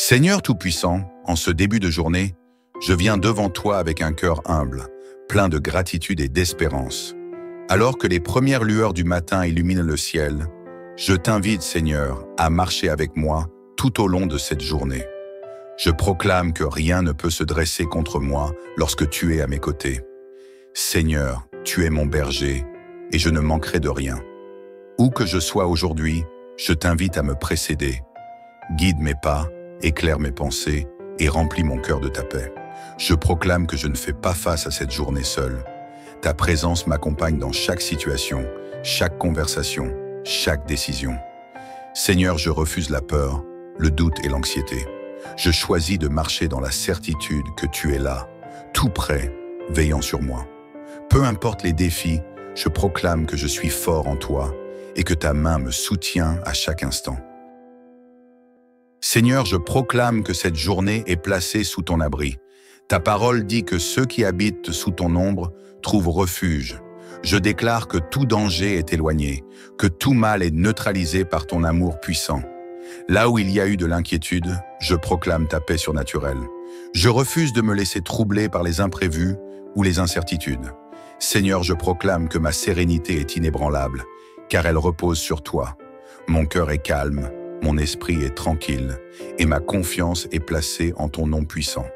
Seigneur Tout-Puissant, en ce début de journée, je viens devant toi avec un cœur humble, plein de gratitude et d'espérance. Alors que les premières lueurs du matin illuminent le ciel, je t'invite, Seigneur, à marcher avec moi tout au long de cette journée. Je proclame que rien ne peut se dresser contre moi lorsque tu es à mes côtés. Seigneur, tu es mon berger et je ne manquerai de rien. Où que je sois aujourd'hui, je t'invite à me précéder. Guide mes pas, éclaire mes pensées et remplis mon cœur de ta paix. Je proclame que je ne fais pas face à cette journée seule. Ta présence m'accompagne dans chaque situation, chaque conversation, chaque décision. Seigneur, je refuse la peur, le doute et l'anxiété. Je choisis de marcher dans la certitude que tu es là, tout près, veillant sur moi. Peu importe les défis, je proclame que je suis fort en toi et que ta main me soutient à chaque instant. Seigneur, je proclame que cette journée est placée sous ton abri. Ta parole dit que ceux qui habitent sous ton ombre trouvent refuge. Je déclare que tout danger est éloigné, que tout mal est neutralisé par ton amour puissant. Là où il y a eu de l'inquiétude, je proclame ta paix surnaturelle. Je refuse de me laisser troubler par les imprévus ou les incertitudes. Seigneur, je proclame que ma sérénité est inébranlable, car elle repose sur toi. Mon cœur est calme, mon esprit est tranquille, et ma confiance est placée en ton nom puissant.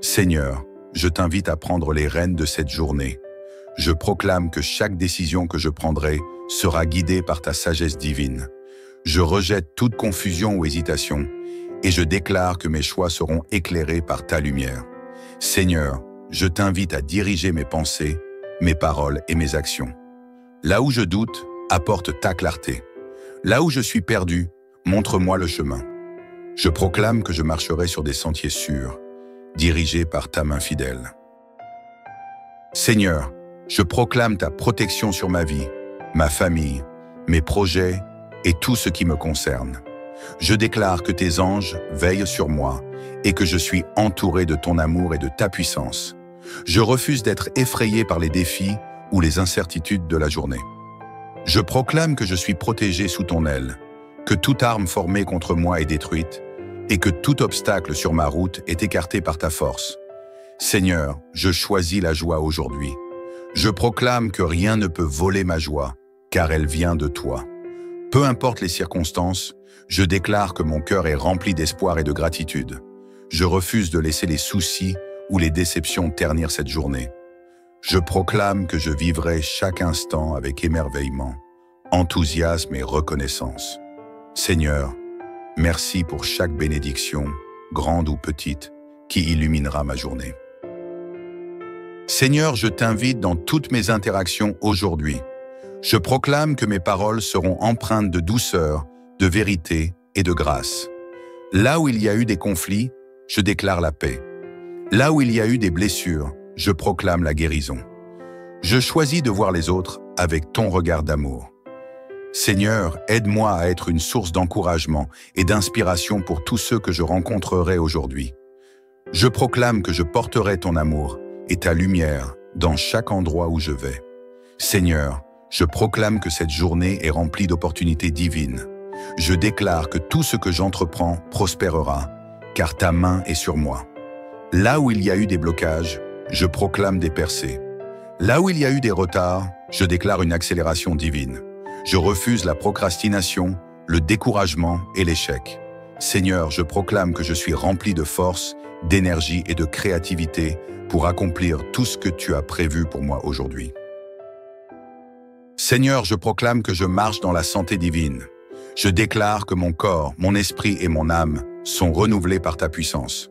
Seigneur, je t'invite à prendre les rênes de cette journée. Je proclame que chaque décision que je prendrai sera guidée par ta sagesse divine. Je rejette toute confusion ou hésitation, et je déclare que mes choix seront éclairés par ta lumière. Seigneur, je t'invite à diriger mes pensées, mes paroles et mes actions. Là où je doute, apporte ta clarté. Là où je suis perdu, montre-moi le chemin. Je proclame que je marcherai sur des sentiers sûrs, dirigés par ta main fidèle. Seigneur, je proclame ta protection sur ma vie, ma famille, mes projets et tout ce qui me concerne. Je déclare que tes anges veillent sur moi et que je suis entouré de ton amour et de ta puissance. Je refuse d'être effrayé par les défis ou les incertitudes de la journée. Je proclame que je suis protégé sous ton aile, que toute arme formée contre moi est détruite et que tout obstacle sur ma route est écarté par ta force. Seigneur, je choisis la joie aujourd'hui. Je proclame que rien ne peut voler ma joie, car elle vient de toi. Peu importe les circonstances, je déclare que mon cœur est rempli d'espoir et de gratitude. Je refuse de laisser les soucis ou les déceptions ternir cette journée. Je proclame que je vivrai chaque instant avec émerveillement, enthousiasme et reconnaissance. Seigneur, merci pour chaque bénédiction, grande ou petite, qui illuminera ma journée. Seigneur, je t'invite dans toutes mes interactions aujourd'hui. Je proclame que mes paroles seront empreintes de douceur, de vérité et de grâce. Là où il y a eu des conflits, je déclare la paix. Là où il y a eu des blessures, je proclame la guérison. Je choisis de voir les autres avec ton regard d'amour. Seigneur, aide-moi à être une source d'encouragement et d'inspiration pour tous ceux que je rencontrerai aujourd'hui. Je proclame que je porterai ton amour et ta lumière dans chaque endroit où je vais. Seigneur, je proclame que cette journée est remplie d'opportunités divines. Je déclare que tout ce que j'entreprends prospérera, car ta main est sur moi. Là où il y a eu des blocages, je proclame des percées. Là où il y a eu des retards, je déclare une accélération divine. Je refuse la procrastination, le découragement et l'échec. Seigneur, je proclame que je suis rempli de force, d'énergie et de créativité pour accomplir tout ce que tu as prévu pour moi aujourd'hui. Seigneur, je proclame que je marche dans la santé divine. Je déclare que mon corps, mon esprit et mon âme sont renouvelés par ta puissance.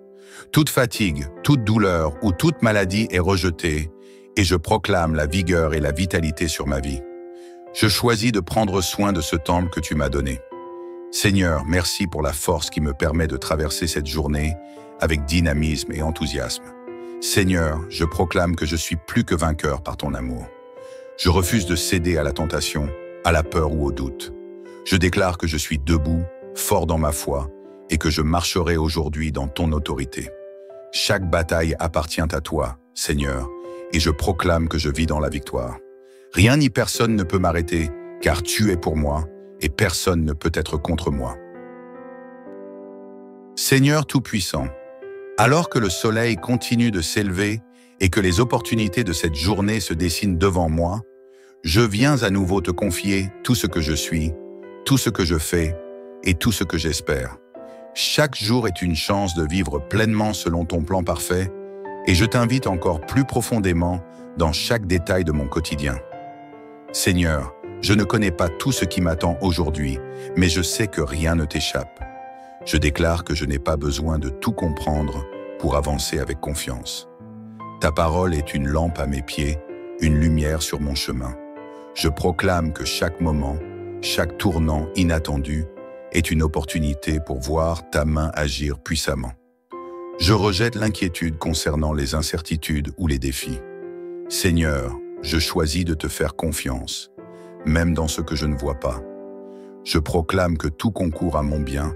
Toute fatigue, toute douleur ou toute maladie est rejetée et je proclame la vigueur et la vitalité sur ma vie. Je choisis de prendre soin de ce temple que tu m'as donné. Seigneur, merci pour la force qui me permet de traverser cette journée avec dynamisme et enthousiasme. Seigneur, je proclame que je suis plus que vainqueur par ton amour. Je refuse de céder à la tentation, à la peur ou au doute. Je déclare que je suis debout, fort dans ma foi, et que je marcherai aujourd'hui dans ton autorité. Chaque bataille appartient à toi, Seigneur, et je proclame que je vis dans la victoire. Rien ni personne ne peut m'arrêter, car tu es pour moi, et personne ne peut être contre moi. Seigneur Tout-Puissant, alors que le soleil continue de s'élever et que les opportunités de cette journée se dessinent devant moi, je viens à nouveau te confier tout ce que je suis, tout ce que je fais et tout ce que j'espère. Chaque jour est une chance de vivre pleinement selon ton plan parfait et je t'invite encore plus profondément dans chaque détail de mon quotidien. Seigneur, je ne connais pas tout ce qui m'attend aujourd'hui, mais je sais que rien ne t'échappe. Je déclare que je n'ai pas besoin de tout comprendre pour avancer avec confiance. Ta parole est une lampe à mes pieds, une lumière sur mon chemin. Je proclame que chaque moment, chaque tournant inattendu est une opportunité pour voir ta main agir puissamment. Je rejette l'inquiétude concernant les incertitudes ou les défis. Seigneur, je choisis de te faire confiance, même dans ce que je ne vois pas. Je proclame que tout concourt à mon bien,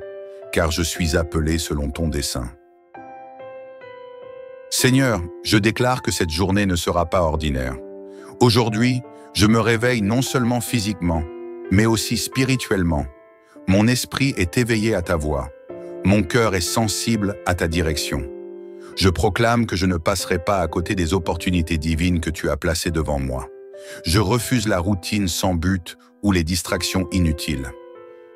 car je suis appelé selon ton dessein. Seigneur, je déclare que cette journée ne sera pas ordinaire. Aujourd'hui, je me réveille non seulement physiquement, mais aussi spirituellement. Mon esprit est éveillé à ta voix. Mon cœur est sensible à ta direction. Je proclame que je ne passerai pas à côté des opportunités divines que tu as placées devant moi. Je refuse la routine sans but ou les distractions inutiles.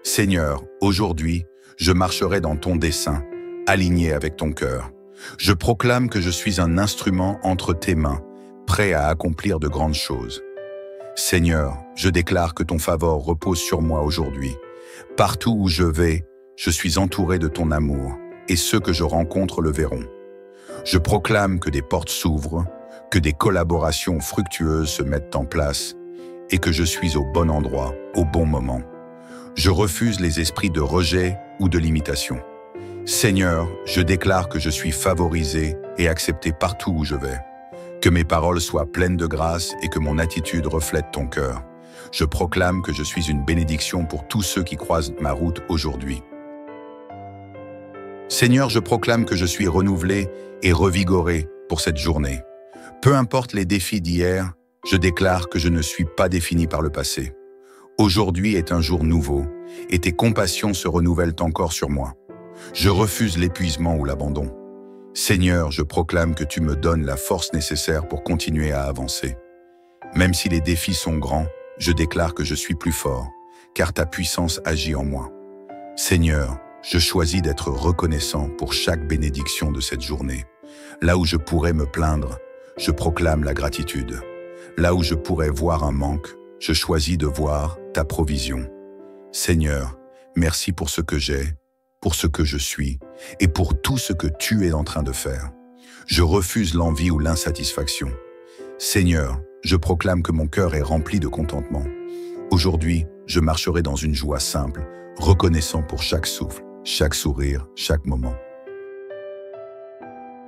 Seigneur, aujourd'hui, je marcherai dans ton dessein, aligné avec ton cœur. Je proclame que je suis un instrument entre tes mains, prêt à accomplir de grandes choses. Seigneur, je déclare que ton favor repose sur moi aujourd'hui. Partout où je vais, je suis entouré de ton amour, et ceux que je rencontre le verront. Je proclame que des portes s'ouvrent, que des collaborations fructueuses se mettent en place, et que je suis au bon endroit, au bon moment. Je refuse les esprits de rejet ou de limitation. Seigneur, je déclare que je suis favorisé et accepté partout où je vais. Que mes paroles soient pleines de grâce et que mon attitude reflète ton cœur. Je proclame que je suis une bénédiction pour tous ceux qui croisent ma route aujourd'hui. Seigneur, je proclame que je suis renouvelé et revigoré pour cette journée. Peu importe les défis d'hier, je déclare que je ne suis pas défini par le passé. Aujourd'hui est un jour nouveau et tes compassions se renouvellent encore sur moi. Je refuse l'épuisement ou l'abandon. Seigneur, je proclame que tu me donnes la force nécessaire pour continuer à avancer. Même si les défis sont grands, je déclare que je suis plus fort, car ta puissance agit en moi. Seigneur, je choisis d'être reconnaissant pour chaque bénédiction de cette journée. Là où je pourrais me plaindre, je proclame la gratitude. Là où je pourrais voir un manque, je choisis de voir ta provision. Seigneur, merci pour ce que j'ai, pour ce que je suis et pour tout ce que tu es en train de faire. Je refuse l'envie ou l'insatisfaction. Seigneur, je proclame que mon cœur est rempli de contentement. Aujourd'hui, je marcherai dans une joie simple, reconnaissant pour chaque souffle, chaque sourire, chaque moment.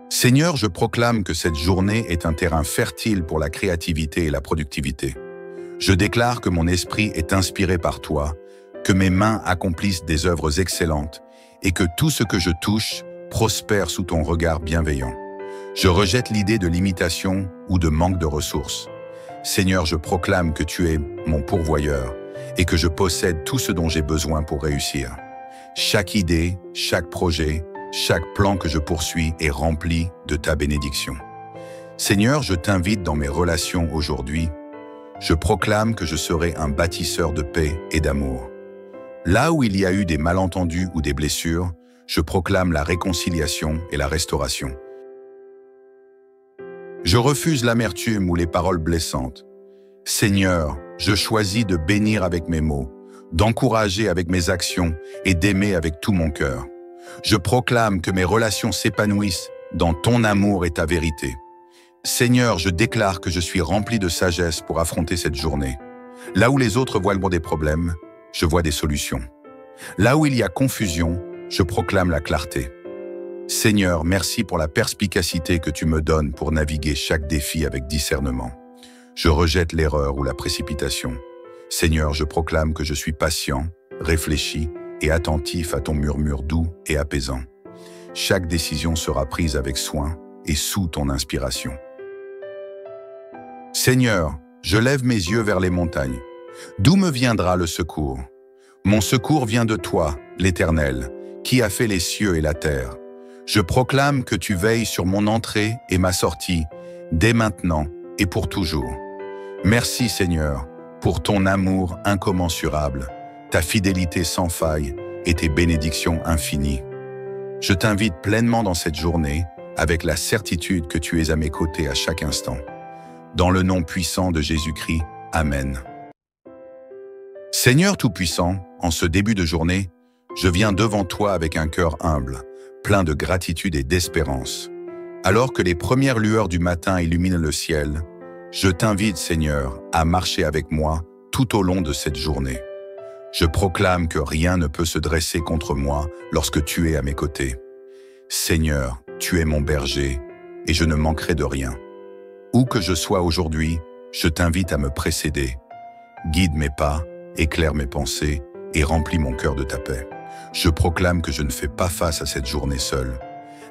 Seigneur, je proclame que cette journée est un terrain fertile pour la créativité et la productivité. Je déclare que mon esprit est inspiré par toi, que mes mains accomplissent des œuvres excellentes et que tout ce que je touche prospère sous ton regard bienveillant. Je rejette l'idée de limitation ou de manque de ressources. Seigneur, je proclame que tu es mon pourvoyeur et que je possède tout ce dont j'ai besoin pour réussir. Chaque idée, chaque projet, chaque plan que je poursuis est rempli de ta bénédiction. Seigneur, je t'invite dans mes relations aujourd'hui. Je proclame que je serai un bâtisseur de paix et d'amour. Là où il y a eu des malentendus ou des blessures, je proclame la réconciliation et la restauration. Je refuse l'amertume ou les paroles blessantes. Seigneur, je choisis de bénir avec mes mots, d'encourager avec mes actions et d'aimer avec tout mon cœur. Je proclame que mes relations s'épanouissent dans ton amour et ta vérité. Seigneur, je déclare que je suis rempli de sagesse pour affronter cette journée. Là où les autres voient des problèmes, je vois des solutions. Là où il y a confusion, je proclame la clarté. Seigneur, merci pour la perspicacité que tu me donnes pour naviguer chaque défi avec discernement. Je rejette l'erreur ou la précipitation. Seigneur, je proclame que je suis patient, réfléchi et attentif à ton murmure doux et apaisant. Chaque décision sera prise avec soin et sous ton inspiration. Seigneur, je lève mes yeux vers les montagnes. D'où me viendra le secours? Mon secours vient de toi, l'Éternel, qui a fait les cieux et la terre. Je proclame que tu veilles sur mon entrée et ma sortie, dès maintenant et pour toujours. Merci Seigneur, pour ton amour incommensurable, ta fidélité sans faille et tes bénédictions infinies. Je t'invite pleinement dans cette journée, avec la certitude que tu es à mes côtés à chaque instant. Dans le nom puissant de Jésus-Christ, Amen. Seigneur Tout-Puissant, en ce début de journée, je viens devant toi avec un cœur humble, plein de gratitude et d'espérance. Alors que les premières lueurs du matin illuminent le ciel, je t'invite, Seigneur, à marcher avec moi tout au long de cette journée. Je proclame que rien ne peut se dresser contre moi lorsque tu es à mes côtés. Seigneur, tu es mon berger et je ne manquerai de rien. Où que je sois aujourd'hui, je t'invite à me précéder. Guide mes pas, éclaire mes pensées et remplis mon cœur de ta paix. Je proclame que je ne fais pas face à cette journée seule.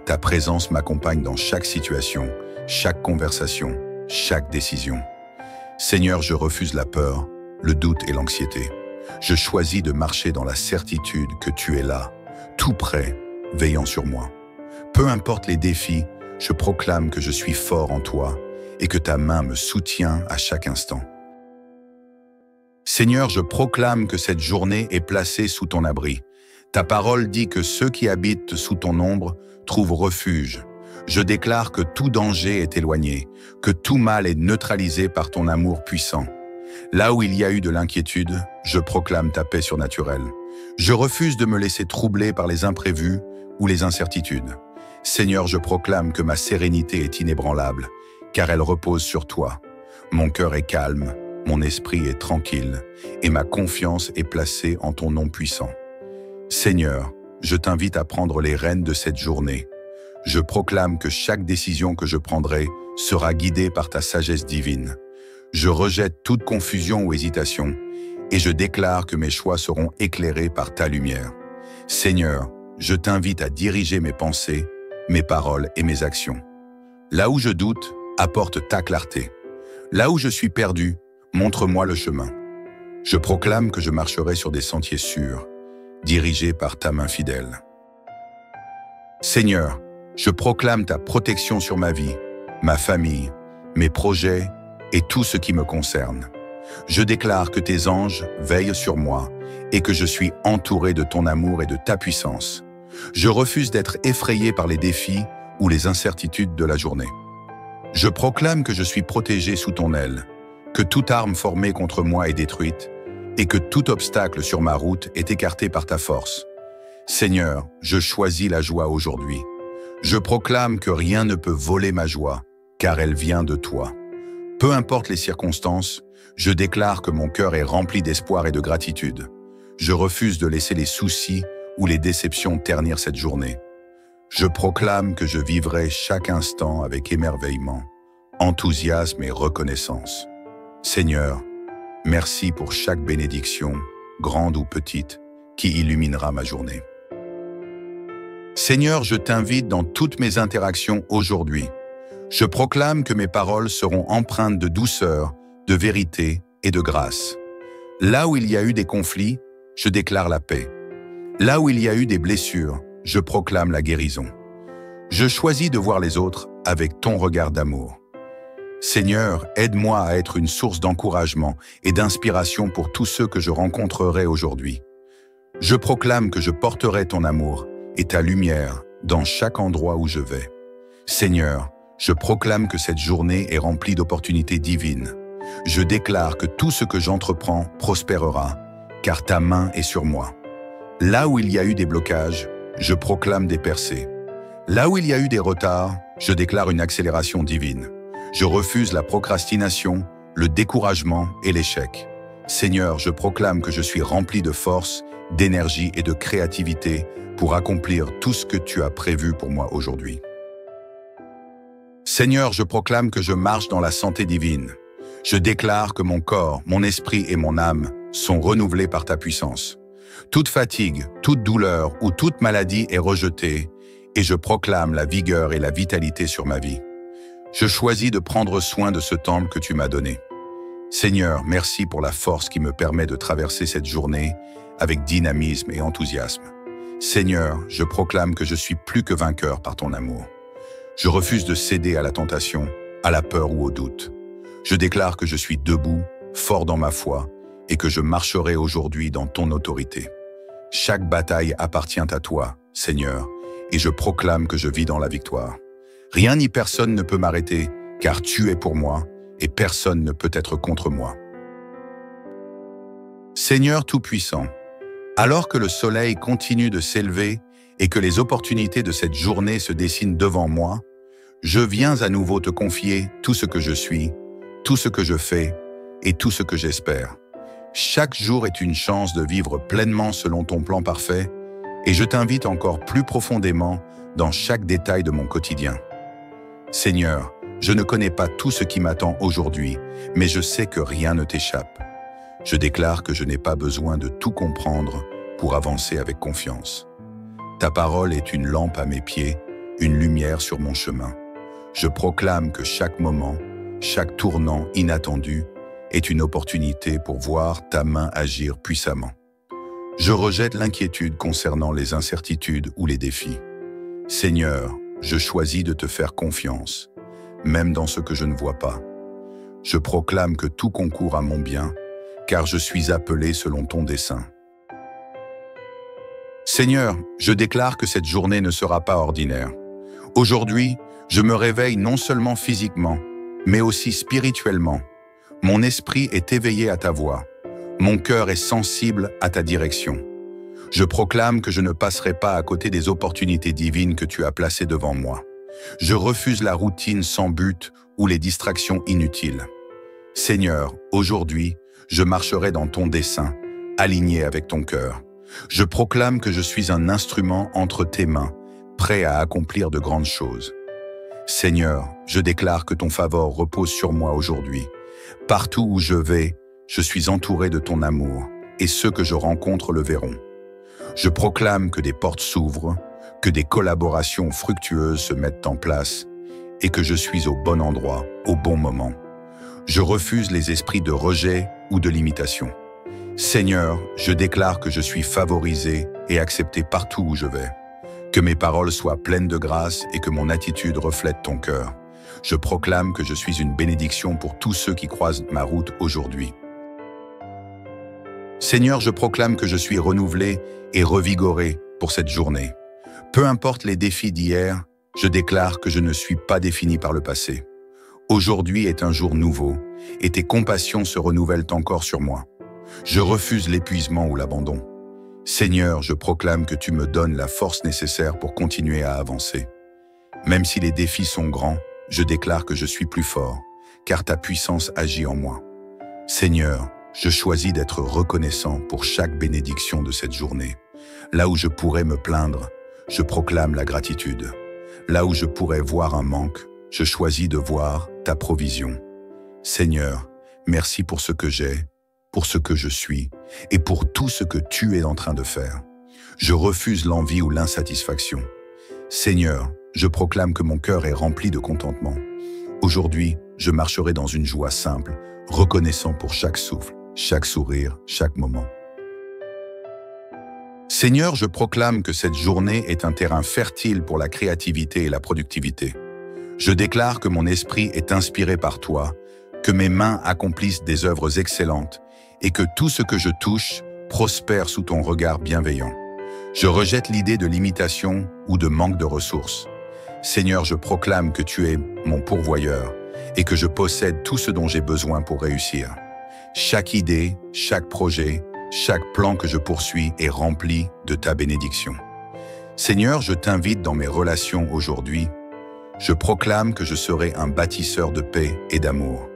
Ta présence m'accompagne dans chaque situation, chaque conversation, chaque décision. Seigneur, je refuse la peur, le doute et l'anxiété. Je choisis de marcher dans la certitude que tu es là, tout près, veillant sur moi. Peu importe les défis, je proclame que je suis fort en toi et que ta main me soutient à chaque instant. Seigneur, je proclame que cette journée est placée sous ton abri. Ta parole dit que ceux qui habitent sous ton ombre trouvent refuge. Je déclare que tout danger est éloigné, que tout mal est neutralisé par ton amour puissant. Là où il y a eu de l'inquiétude, je proclame ta paix surnaturelle. Je refuse de me laisser troubler par les imprévus ou les incertitudes. Seigneur, je proclame que ma sérénité est inébranlable, car elle repose sur toi. Mon cœur est calme, mon esprit est tranquille, et ma confiance est placée en ton nom puissant. Seigneur, je t'invite à prendre les rênes de cette journée. Je proclame que chaque décision que je prendrai sera guidée par ta sagesse divine. Je rejette toute confusion ou hésitation, et je déclare que mes choix seront éclairés par ta lumière. Seigneur, je t'invite à diriger mes pensées, mes paroles et mes actions. Là où je doute, apporte ta clarté. Là où je suis perdu, montre-moi le chemin. Je proclame que je marcherai sur des sentiers sûrs, dirigés par ta main fidèle. Seigneur, je proclame ta protection sur ma vie, ma famille, mes projets et tout ce qui me concerne. Je déclare que tes anges veillent sur moi et que je suis entouré de ton amour et de ta puissance. Je refuse d'être effrayé par les défis ou les incertitudes de la journée. Je proclame que je suis protégé sous ton aile, que toute arme formée contre moi est détruite et que tout obstacle sur ma route est écarté par ta force. Seigneur, je choisis la joie aujourd'hui. Je proclame que rien ne peut voler ma joie, car elle vient de toi. Peu importe les circonstances, je déclare que mon cœur est rempli d'espoir et de gratitude. Je refuse de laisser les soucis ou les déceptions ternir cette journée. Je proclame que je vivrai chaque instant avec émerveillement, enthousiasme et reconnaissance. Seigneur, merci pour chaque bénédiction, grande ou petite, qui illuminera ma journée. Seigneur, je t'invite dans toutes mes interactions aujourd'hui. Je proclame que mes paroles seront empreintes de douceur, de vérité et de grâce. Là où il y a eu des conflits, je déclare la paix. Là où il y a eu des blessures, je proclame la guérison. Je choisis de voir les autres avec ton regard d'amour. Seigneur, aide-moi à être une source d'encouragement et d'inspiration pour tous ceux que je rencontrerai aujourd'hui. Je proclame que je porterai ton amour et ta lumière dans chaque endroit où je vais. Seigneur, je proclame que cette journée est remplie d'opportunités divines. Je déclare que tout ce que j'entreprends prospérera, car ta main est sur moi. Là où il y a eu des blocages, je proclame des percées. Là où il y a eu des retards, je déclare une accélération divine. Je refuse la procrastination, le découragement et l'échec. Seigneur, je proclame que je suis rempli de force, d'énergie et de créativité pour accomplir tout ce que tu as prévu pour moi aujourd'hui. Seigneur, je proclame que je marche dans la santé divine. Je déclare que mon corps, mon esprit et mon âme sont renouvelés par ta puissance. Toute fatigue, toute douleur ou toute maladie est rejetée et je proclame la vigueur et la vitalité sur ma vie. Je choisis de prendre soin de ce temple que tu m'as donné. Seigneur, merci pour la force qui me permet de traverser cette journée avec dynamisme et enthousiasme. Seigneur, je proclame que je suis plus que vainqueur par ton amour. Je refuse de céder à la tentation, à la peur ou au doute. Je déclare que je suis debout, fort dans ma foi, et que je marcherai aujourd'hui dans ton autorité. Chaque bataille appartient à toi, Seigneur, et je proclame que je vis dans la victoire. Rien ni personne ne peut m'arrêter, car tu es pour moi, et personne ne peut être contre moi. Seigneur Tout-Puissant, alors que le soleil continue de s'élever et que les opportunités de cette journée se dessinent devant moi, je viens à nouveau te confier tout ce que je suis, tout ce que je fais et tout ce que j'espère. Chaque jour est une chance de vivre pleinement selon ton plan parfait et je t'invite encore plus profondément dans chaque détail de mon quotidien. Seigneur, je ne connais pas tout ce qui m'attend aujourd'hui, mais je sais que rien ne t'échappe. Je déclare que je n'ai pas besoin de tout comprendre pour avancer avec confiance. Ta parole est une lampe à mes pieds, une lumière sur mon chemin. Je proclame que chaque moment, chaque tournant inattendu est une opportunité pour voir ta main agir puissamment. Je rejette l'inquiétude concernant les incertitudes ou les défis. Seigneur, je choisis de te faire confiance, même dans ce que je ne vois pas. Je proclame que tout concourt à mon bien, car je suis appelé selon ton dessein. Seigneur, je déclare que cette journée ne sera pas ordinaire. Aujourd'hui, je me réveille non seulement physiquement, mais aussi spirituellement. Mon esprit est éveillé à ta voix. Mon cœur est sensible à ta direction. Je proclame que je ne passerai pas à côté des opportunités divines que tu as placées devant moi. Je refuse la routine sans but ou les distractions inutiles. Seigneur, aujourd'hui, je marcherai dans ton dessein, aligné avec ton cœur. Je proclame que je suis un instrument entre tes mains, prêt à accomplir de grandes choses. Seigneur, je déclare que ton favor repose sur moi aujourd'hui. Partout où je vais, je suis entouré de ton amour, et ceux que je rencontre le verront. Je proclame que des portes s'ouvrent, que des collaborations fructueuses se mettent en place, et que je suis au bon endroit, au bon moment. Je refuse les esprits de rejet ou de limitation. Seigneur, je déclare que je suis favorisé et accepté partout où je vais. Que mes paroles soient pleines de grâce et que mon attitude reflète ton cœur. Je proclame que je suis une bénédiction pour tous ceux qui croisent ma route aujourd'hui. Seigneur, je proclame que je suis renouvelé et revigoré pour cette journée. Peu importe les défis d'hier, je déclare que je ne suis pas défini par le passé. Aujourd'hui est un jour nouveau et tes compassions se renouvellent encore sur moi. Je refuse l'épuisement ou l'abandon. Seigneur, je proclame que tu me donnes la force nécessaire pour continuer à avancer. Même si les défis sont grands, je déclare que je suis plus fort, car ta puissance agit en moi. Seigneur, je choisis d'être reconnaissant pour chaque bénédiction de cette journée. Là où je pourrais me plaindre, je proclame la gratitude. Là où je pourrais voir un manque, je choisis de voir ta provision. Seigneur, merci pour ce que j'ai, pour ce que je suis et pour tout ce que tu es en train de faire. Je refuse l'envie ou l'insatisfaction. Seigneur, je proclame que mon cœur est rempli de contentement. Aujourd'hui, je marcherai dans une joie simple, reconnaissant pour chaque souffle, chaque sourire, chaque moment. Seigneur, je proclame que cette journée est un terrain fertile pour la créativité et la productivité. Je déclare que mon esprit est inspiré par toi, que mes mains accomplissent des œuvres excellentes et que tout ce que je touche prospère sous ton regard bienveillant. Je rejette l'idée de limitation ou de manque de ressources. Seigneur, je proclame que tu es mon pourvoyeur et que je possède tout ce dont j'ai besoin pour réussir. Chaque idée, chaque projet, chaque plan que je poursuis est rempli de ta bénédiction. Seigneur, je t'invite dans mes relations aujourd'hui. Je proclame que je serai un bâtisseur de paix et d'amour.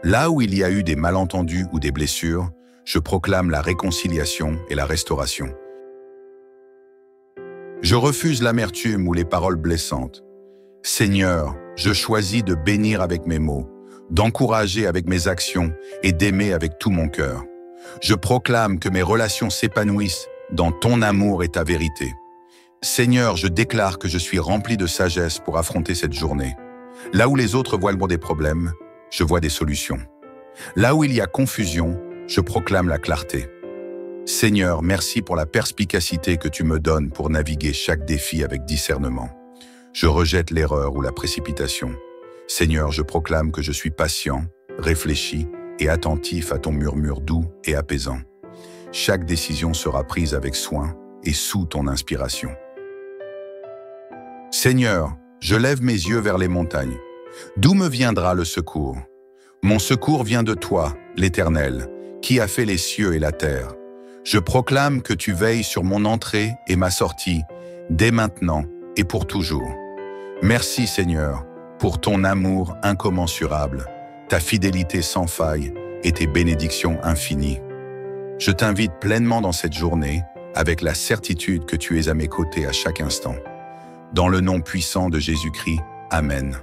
Là où il y a eu des malentendus ou des blessures, je proclame la réconciliation et la restauration. Je refuse l'amertume ou les paroles blessantes. Seigneur, je choisis de bénir avec mes mots, d'encourager avec mes actions et d'aimer avec tout mon cœur. Je proclame que mes relations s'épanouissent dans ton amour et ta vérité. Seigneur, je déclare que je suis rempli de sagesse pour affronter cette journée. Là où les autres voient des problèmes, je vois des solutions. Là où il y a confusion, je proclame la clarté. Seigneur, merci pour la perspicacité que tu me donnes pour naviguer chaque défi avec discernement. Je rejette l'erreur ou la précipitation. Seigneur, je proclame que je suis patient, réfléchi et attentif à ton murmure doux et apaisant. Chaque décision sera prise avec soin et sous ton inspiration. Seigneur, je lève mes yeux vers les montagnes. D'où me viendra le secours? Mon secours vient de toi, l'Éternel, qui a fait les cieux et la terre. Je proclame que tu veilles sur mon entrée et ma sortie, dès maintenant et pour toujours. Merci Seigneur, pour ton amour incommensurable, ta fidélité sans faille et tes bénédictions infinies. Je t'invite pleinement dans cette journée, avec la certitude que tu es à mes côtés à chaque instant. Dans le nom puissant de Jésus-Christ, Amen.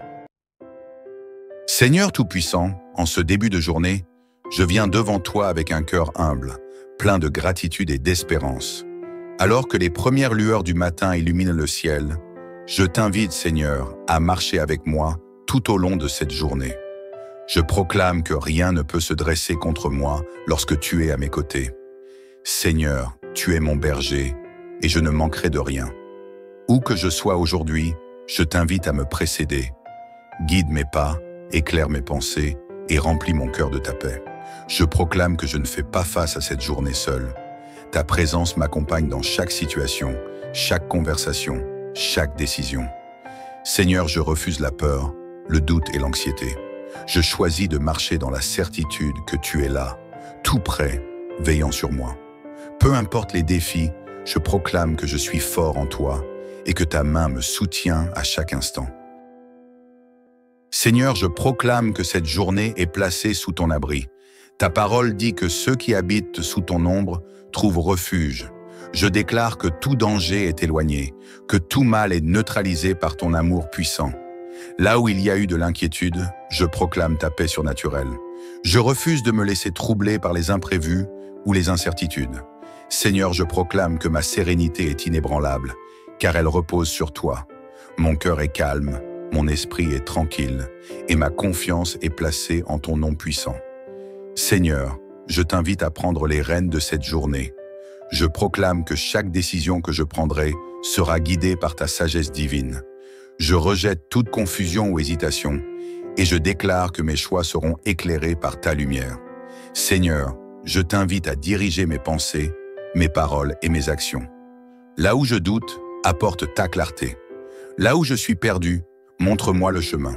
Seigneur Tout-Puissant, en ce début de journée, je viens devant toi avec un cœur humble, plein de gratitude et d'espérance. Alors que les premières lueurs du matin illuminent le ciel, je t'invite, Seigneur, à marcher avec moi tout au long de cette journée. Je proclame que rien ne peut se dresser contre moi lorsque tu es à mes côtés. Seigneur, tu es mon berger et je ne manquerai de rien. Où que je sois aujourd'hui, je t'invite à me précéder. Guide mes pas, éclaire mes pensées et remplis mon cœur de ta paix. Je proclame que je ne fais pas face à cette journée seule. Ta présence m'accompagne dans chaque situation, chaque conversation, chaque décision. Seigneur, je refuse la peur, le doute et l'anxiété. Je choisis de marcher dans la certitude que tu es là, tout près, veillant sur moi. Peu importe les défis, je proclame que je suis fort en toi et que ta main me soutient à chaque instant. Seigneur, je proclame que cette journée est placée sous ton abri. Ta parole dit que ceux qui habitent sous ton ombre trouvent refuge. Je déclare que tout danger est éloigné, que tout mal est neutralisé par ton amour puissant. Là où il y a eu de l'inquiétude, je proclame ta paix surnaturelle. Je refuse de me laisser troubler par les imprévus ou les incertitudes. Seigneur, je proclame que ma sérénité est inébranlable, car elle repose sur toi. Mon cœur est calme, mon esprit est tranquille, et ma confiance est placée en ton nom puissant. Seigneur, je t'invite à prendre les rênes de cette journée. Je proclame que chaque décision que je prendrai sera guidée par ta sagesse divine. Je rejette toute confusion ou hésitation, et je déclare que mes choix seront éclairés par ta lumière. Seigneur, je t'invite à diriger mes pensées, mes paroles et mes actions. Là où je doute, apporte ta clarté. Là où je suis perdu, montre-moi le chemin.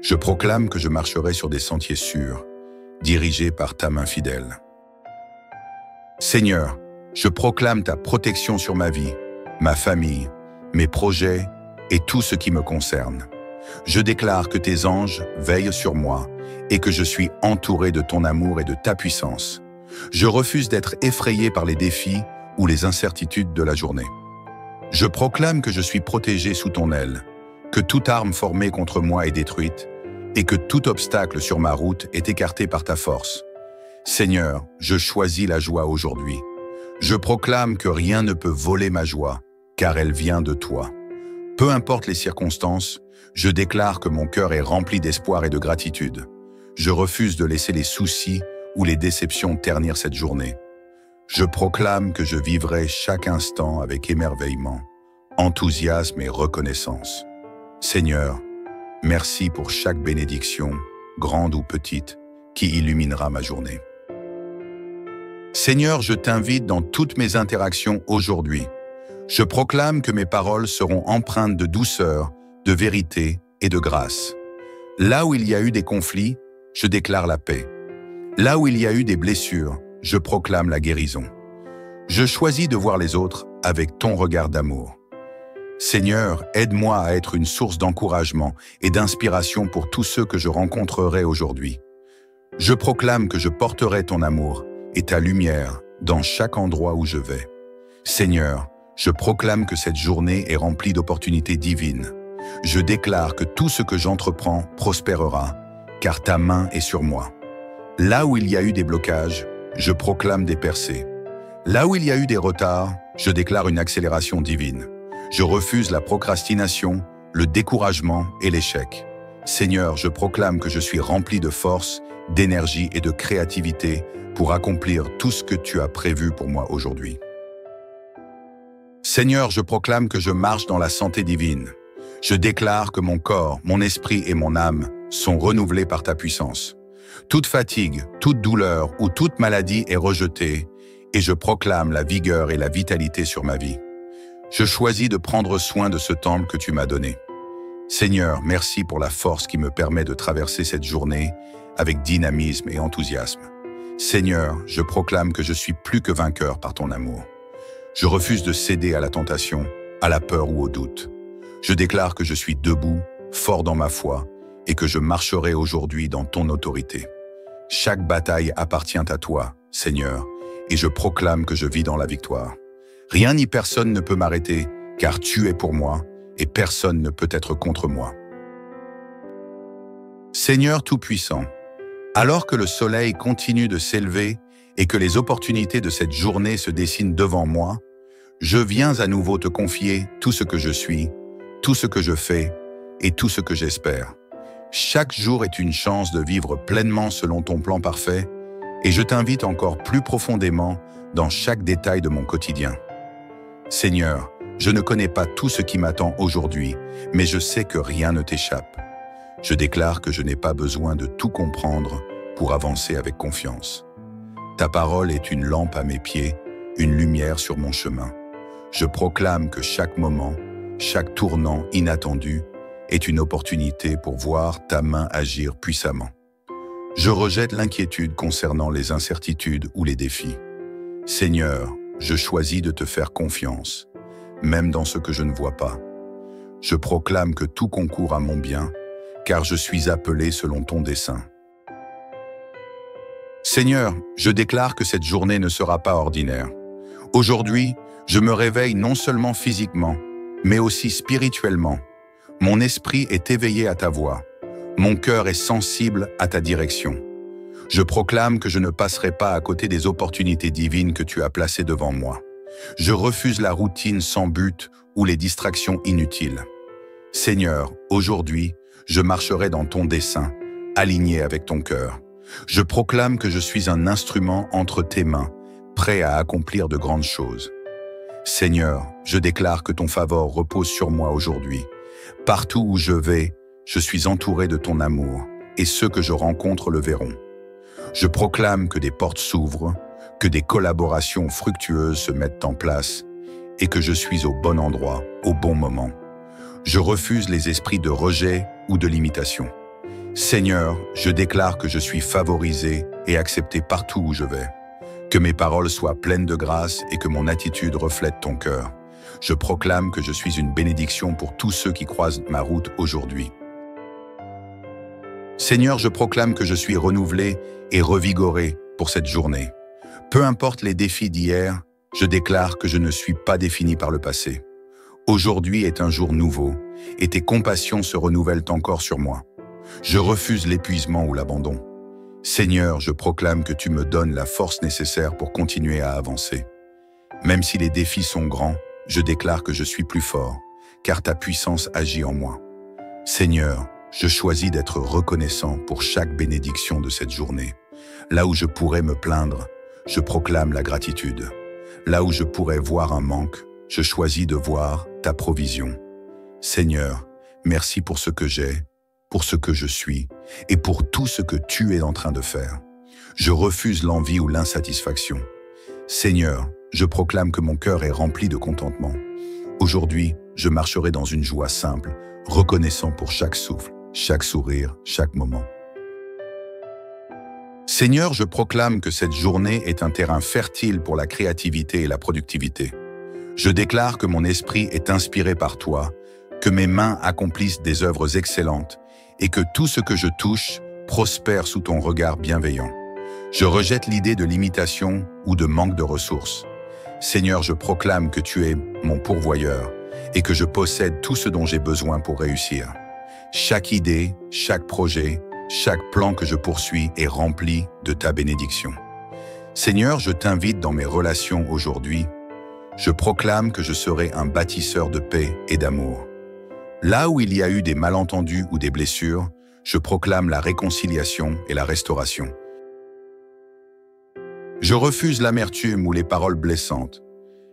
Je proclame que je marcherai sur des sentiers sûrs, dirigés par ta main fidèle. Seigneur, je proclame ta protection sur ma vie, ma famille, mes projets et tout ce qui me concerne. Je déclare que tes anges veillent sur moi et que je suis entouré de ton amour et de ta puissance. Je refuse d'être effrayé par les défis ou les incertitudes de la journée. Je proclame que je suis protégé sous ton aile, que toute arme formée contre moi est détruite et que tout obstacle sur ma route est écarté par ta force. Seigneur, je choisis la joie aujourd'hui. Je proclame que rien ne peut voler ma joie, car elle vient de toi. Peu importe les circonstances, je déclare que mon cœur est rempli d'espoir et de gratitude. Je refuse de laisser les soucis ou les déceptions ternir cette journée. Je proclame que je vivrai chaque instant avec émerveillement, enthousiasme et reconnaissance. Seigneur, merci pour chaque bénédiction, grande ou petite, qui illuminera ma journée. Seigneur, je t'invite dans toutes mes interactions aujourd'hui. Je proclame que mes paroles seront empreintes de douceur, de vérité et de grâce. Là où il y a eu des conflits, je déclare la paix. Là où il y a eu des blessures, je proclame la guérison. Je choisis de voir les autres avec ton regard d'amour. Seigneur, aide-moi à être une source d'encouragement et d'inspiration pour tous ceux que je rencontrerai aujourd'hui. Je proclame que je porterai ton amour et ta lumière dans chaque endroit où je vais. Seigneur, je proclame que cette journée est remplie d'opportunités divines. Je déclare que tout ce que j'entreprends prospérera, car ta main est sur moi. Là où il y a eu des blocages, je proclame des percées. Là où il y a eu des retards, je déclare une accélération divine. Je refuse la procrastination, le découragement et l'échec. Seigneur, je proclame que je suis rempli de force d'énergie et de créativité pour accomplir tout ce que tu as prévu pour moi aujourd'hui. Seigneur, je proclame que je marche dans la santé divine. Je déclare que mon corps, mon esprit et mon âme sont renouvelés par ta puissance. Toute fatigue, toute douleur ou toute maladie est rejetée et je proclame la vigueur et la vitalité sur ma vie. Je choisis de prendre soin de ce temple que tu m'as donné. Seigneur, merci pour la force qui me permet de traverser cette journée avec dynamisme et enthousiasme. Seigneur, je proclame que je suis plus que vainqueur par ton amour. Je refuse de céder à la tentation, à la peur ou au doute. Je déclare que je suis debout, fort dans ma foi, et que je marcherai aujourd'hui dans ton autorité. Chaque bataille appartient à toi, Seigneur, et je proclame que je vis dans la victoire. Rien ni personne ne peut m'arrêter, car tu es pour moi, et personne ne peut être contre moi. Seigneur Tout-Puissant, alors que le soleil continue de s'élever et que les opportunités de cette journée se dessinent devant moi, je viens à nouveau te confier tout ce que je suis, tout ce que je fais et tout ce que j'espère. Chaque jour est une chance de vivre pleinement selon ton plan parfait et je t'invite encore plus profondément dans chaque détail de mon quotidien. Seigneur, je ne connais pas tout ce qui m'attend aujourd'hui, mais je sais que rien ne t'échappe. Je déclare que je n'ai pas besoin de tout comprendre pour avancer avec confiance. Ta parole est une lampe à mes pieds, une lumière sur mon chemin. Je proclame que chaque moment, chaque tournant inattendu est une opportunité pour voir ta main agir puissamment. Je rejette l'inquiétude concernant les incertitudes ou les défis. Seigneur, je choisis de te faire confiance, même dans ce que je ne vois pas. Je proclame que tout concourt à mon bien, car je suis appelé selon ton dessein. Seigneur, je déclare que cette journée ne sera pas ordinaire. Aujourd'hui, je me réveille non seulement physiquement, mais aussi spirituellement. Mon esprit est éveillé à ta voix. Mon cœur est sensible à ta direction. Je proclame que je ne passerai pas à côté des opportunités divines que tu as placées devant moi. Je refuse la routine sans but ou les distractions inutiles. Seigneur, aujourd'hui, je marcherai dans ton dessein, aligné avec ton cœur. Je proclame que je suis un instrument entre tes mains, prêt à accomplir de grandes choses. Seigneur, je déclare que ton favor repose sur moi aujourd'hui. Partout où je vais, je suis entouré de ton amour, et ceux que je rencontre le verront. Je proclame que des portes s'ouvrent, que des collaborations fructueuses se mettent en place, et que je suis au bon endroit, au bon moment. Je refuse les esprits de rejet ou de limitation. Seigneur, je déclare que je suis favorisé et accepté partout où je vais. Que mes paroles soient pleines de grâce et que mon attitude reflète ton cœur. Je proclame que je suis une bénédiction pour tous ceux qui croisent ma route aujourd'hui. Seigneur, je proclame que je suis renouvelé et revigoré pour cette journée. Peu importe les défis d'hier, je déclare que je ne suis pas défini par le passé. Aujourd'hui est un jour nouveau et tes compassions se renouvellent encore sur moi. Je refuse l'épuisement ou l'abandon. Seigneur, je proclame que tu me donnes la force nécessaire pour continuer à avancer. Même si les défis sont grands, je déclare que je suis plus fort, car ta puissance agit en moi. Seigneur, je choisis d'être reconnaissant pour chaque bénédiction de cette journée. Là où je pourrais me plaindre, je proclame la gratitude. Là où je pourrais voir un manque, je choisis de voir ta provision. Seigneur, merci pour ce que j'ai, pour ce que je suis et pour tout ce que tu es en train de faire. Je refuse l'envie ou l'insatisfaction. Seigneur, je proclame que mon cœur est rempli de contentement. Aujourd'hui, je marcherai dans une joie simple, reconnaissant pour chaque souffle, chaque sourire, chaque moment. Seigneur, je proclame que cette journée est un terrain fertile pour la créativité et la productivité. Je déclare que mon esprit est inspiré par toi, que mes mains accomplissent des œuvres excellentes et que tout ce que je touche prospère sous ton regard bienveillant. Je rejette l'idée de limitation ou de manque de ressources. Seigneur, je proclame que tu es mon pourvoyeur et que je possède tout ce dont j'ai besoin pour réussir. Chaque idée, chaque projet, chaque plan que je poursuis est rempli de ta bénédiction. Seigneur, je t'invite dans mes relations aujourd'hui. Je proclame que je serai un bâtisseur de paix et d'amour. Là où il y a eu des malentendus ou des blessures, Je proclame la réconciliation et la restauration. Je refuse l'amertume ou les paroles blessantes.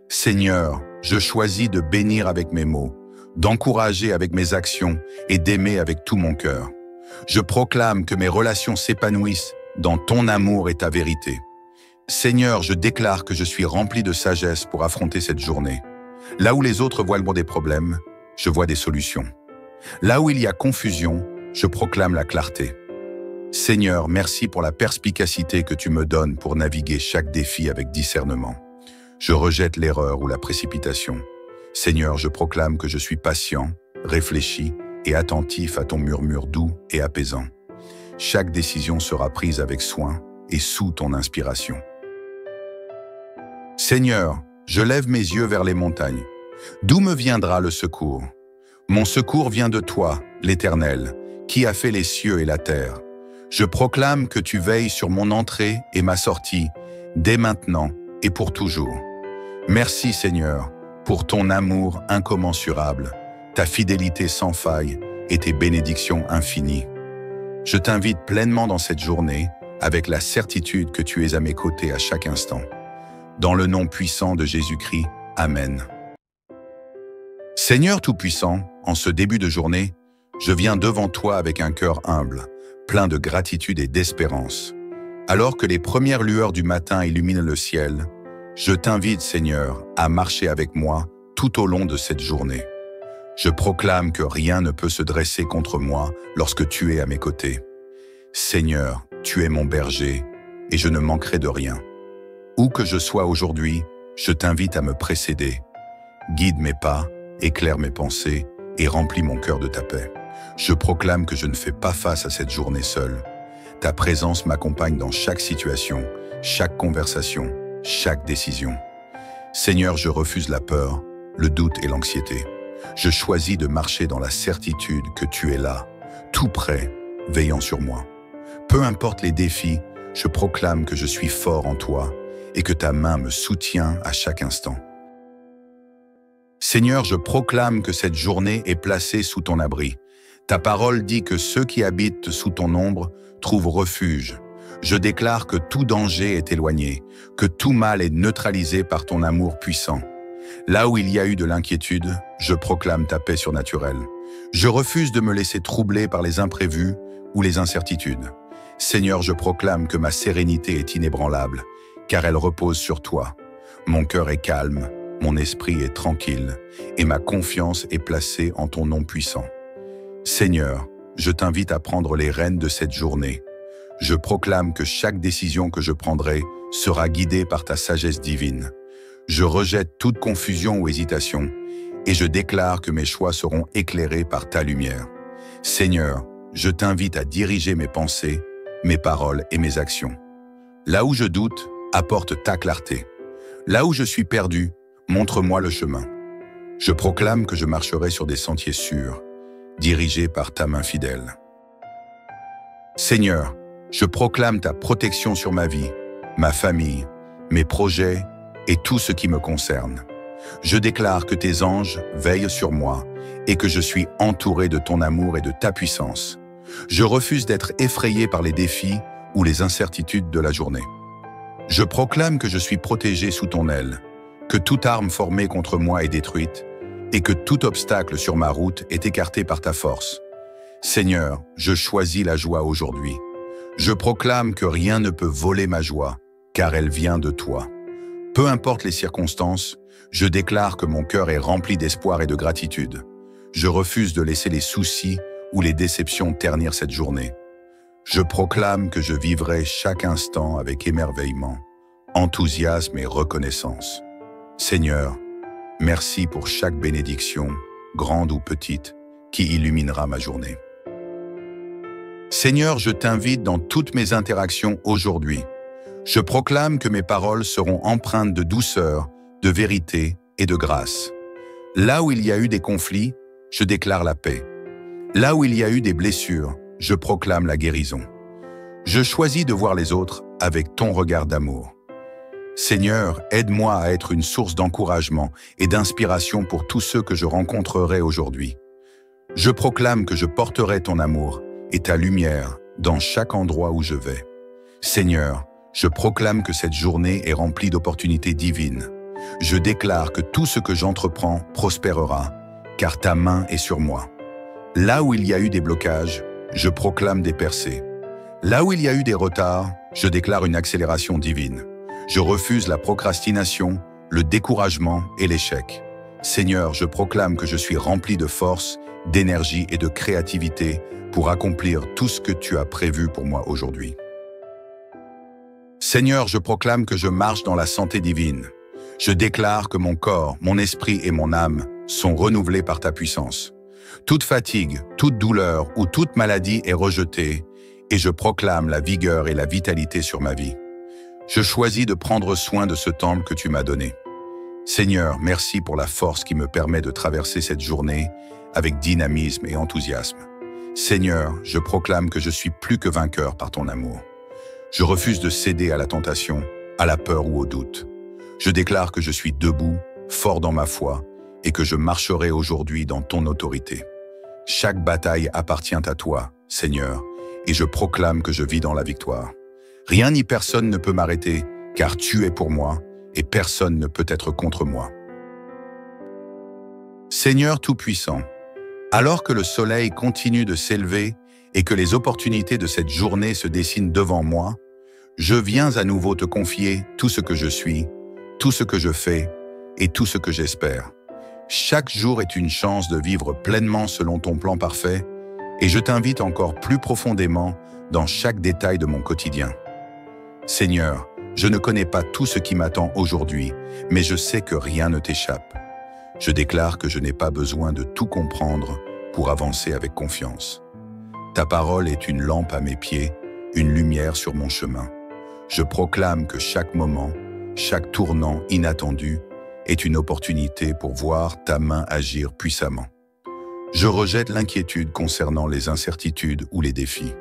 Seigneur, je choisis de bénir avec mes mots, d'encourager avec mes actions et d'aimer avec tout mon cœur. Je proclame que mes relations s'épanouissent dans ton amour et ta vérité. Seigneur, je déclare que je suis rempli de sagesse pour affronter cette journée. Là où les autres voient des problèmes, je vois des solutions. Là où il y a confusion, je proclame la clarté. Seigneur, merci pour la perspicacité que tu me donnes pour naviguer chaque défi avec discernement. Je rejette l'erreur ou la précipitation. Seigneur, je proclame que je suis patient, réfléchi et attentif à ton murmure doux et apaisant. Chaque décision sera prise avec soin et sous ton inspiration. Seigneur, je lève mes yeux vers les montagnes. D'où me viendra le secours? Mon secours vient de toi, l'Éternel, qui a fait les cieux et la terre. Je proclame que tu veilles sur mon entrée et ma sortie, dès maintenant et pour toujours. Merci Seigneur, pour ton amour incommensurable, ta fidélité sans faille et tes bénédictions infinies. Je t'invite pleinement dans cette journée, avec la certitude que tu es à mes côtés à chaque instant. Dans le nom puissant de Jésus-Christ, Amen. Seigneur Tout-Puissant, en ce début de journée, je viens devant toi avec un cœur humble, plein de gratitude et d'espérance. Alors que les premières lueurs du matin illuminent le ciel, je t'invite, Seigneur, à marcher avec moi tout au long de cette journée. Je proclame que rien ne peut se dresser contre moi lorsque tu es à mes côtés. Seigneur, tu es mon berger et je ne manquerai de rien. Où que je sois aujourd'hui, je t'invite à me précéder. Guide mes pas, éclaire mes pensées et remplis mon cœur de ta paix. Je proclame que je ne fais pas face à cette journée seule. Ta présence m'accompagne dans chaque situation, chaque conversation, chaque décision. Seigneur, je refuse la peur, le doute et l'anxiété. Je choisis de marcher dans la certitude que tu es là, tout près, veillant sur moi. Peu importe les défis, je proclame que je suis fort en toi et que ta main me soutient à chaque instant. Seigneur, je proclame que cette journée est placée sous ton abri. Ta parole dit que ceux qui habitent sous ton ombre trouvent refuge. Je déclare que tout danger est éloigné, que tout mal est neutralisé par ton amour puissant. Là où il y a eu de l'inquiétude, je proclame ta paix surnaturelle. Je refuse de me laisser troubler par les imprévus ou les incertitudes. Seigneur, je proclame que ma sérénité est inébranlable, car elle repose sur toi. Mon cœur est calme, mon esprit est tranquille, et ma confiance est placée en ton nom puissant. Seigneur, je t'invite à prendre les rênes de cette journée. Je proclame que chaque décision que je prendrai sera guidée par ta sagesse divine. Je rejette toute confusion ou hésitation, et je déclare que mes choix seront éclairés par ta lumière. Seigneur, je t'invite à diriger mes pensées, mes paroles et mes actions. Là où je doute, apporte ta clarté. Là où je suis perdu, montre-moi le chemin. Je proclame que je marcherai sur des sentiers sûrs, dirigés par ta main fidèle. Seigneur, je proclame ta protection sur ma vie, ma famille, mes projets et tout ce qui me concerne. Je déclare que tes anges veillent sur moi et que je suis entouré de ton amour et de ta puissance. Je refuse d'être effrayé par les défis ou les incertitudes de la journée. Je proclame que je suis protégé sous ton aile, que toute arme formée contre moi est détruite et que tout obstacle sur ma route est écarté par ta force. Seigneur, je choisis la joie aujourd'hui. Je proclame que rien ne peut voler ma joie, car elle vient de toi. Peu importe les circonstances, je déclare que mon cœur est rempli d'espoir et de gratitude. Je refuse de laisser les soucis ou les déceptions ternir cette journée. Je proclame que je vivrai chaque instant avec émerveillement, enthousiasme et reconnaissance. Seigneur, merci pour chaque bénédiction, grande ou petite, qui illuminera ma journée. Seigneur, je t'invite dans toutes mes interactions aujourd'hui. Je proclame que mes paroles seront empreintes de douceur, de vérité et de grâce. Là où il y a eu des conflits, je déclare la paix. Là où il y a eu des blessures, je proclame la guérison. Je choisis de voir les autres avec ton regard d'amour. Seigneur, aide-moi à être une source d'encouragement et d'inspiration pour tous ceux que je rencontrerai aujourd'hui. Je proclame que je porterai ton amour et ta lumière dans chaque endroit où je vais. Seigneur, je proclame que cette journée est remplie d'opportunités divines. Je déclare que tout ce que j'entreprends prospérera, car ta main est sur moi. Là où il y a eu des blocages, je proclame des percées. Là où il y a eu des retards, je déclare une accélération divine. Je refuse la procrastination, le découragement et l'échec. Seigneur, je proclame que je suis rempli de force, d'énergie et de créativité pour accomplir tout ce que tu as prévu pour moi aujourd'hui. Seigneur, je proclame que je marche dans la santé divine. Je déclare que mon corps, mon esprit et mon âme sont renouvelés par ta puissance. Toute fatigue, toute douleur ou toute maladie est rejetée et je proclame la vigueur et la vitalité sur ma vie. Je choisis de prendre soin de ce temple que tu m'as donné. Seigneur, merci pour la force qui me permet de traverser cette journée avec dynamisme et enthousiasme. Seigneur, je proclame que je suis plus que vainqueur par ton amour. Je refuse de céder à la tentation, à la peur ou au doute. Je déclare que je suis debout, fort dans ma foi, et que je marcherai aujourd'hui dans ton autorité. Chaque bataille appartient à toi, Seigneur, et je proclame que je vis dans la victoire. Rien ni personne ne peut m'arrêter, car tu es pour moi, et personne ne peut être contre moi. Seigneur Tout-Puissant, alors que le soleil continue de s'élever et que les opportunités de cette journée se dessinent devant moi, je viens à nouveau te confier tout ce que je suis, tout ce que je fais et tout ce que j'espère. Chaque jour est une chance de vivre pleinement selon ton plan parfait et je t'invite encore plus profondément dans chaque détail de mon quotidien. Seigneur, je ne connais pas tout ce qui m'attend aujourd'hui, mais je sais que rien ne t'échappe. Je déclare que je n'ai pas besoin de tout comprendre pour avancer avec confiance. Ta parole est une lampe à mes pieds, une lumière sur mon chemin. Je proclame que chaque moment, chaque tournant inattendu est une opportunité pour voir ta main agir puissamment. Je rejette l'inquiétude concernant les incertitudes ou les défis.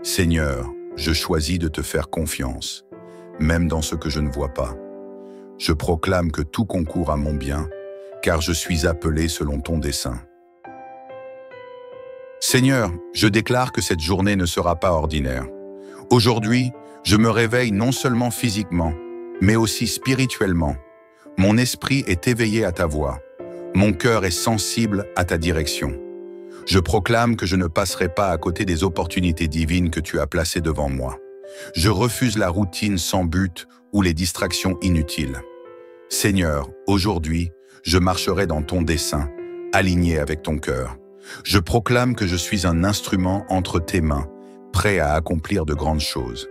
Seigneur, je choisis de te faire confiance, même dans ce que je ne vois pas. Je proclame que tout concourt à mon bien, car je suis appelé selon ton dessein. Seigneur, je déclare que cette journée ne sera pas ordinaire. Aujourd'hui, je me réveille non seulement physiquement, mais aussi spirituellement. Mon esprit est éveillé à ta voix. Mon cœur est sensible à ta direction. Je proclame que je ne passerai pas à côté des opportunités divines que tu as placées devant moi. Je refuse la routine sans but ou les distractions inutiles. Seigneur, aujourd'hui, je marcherai dans ton dessein, aligné avec ton cœur. Je proclame que je suis un instrument entre tes mains, prêt à accomplir de grandes choses.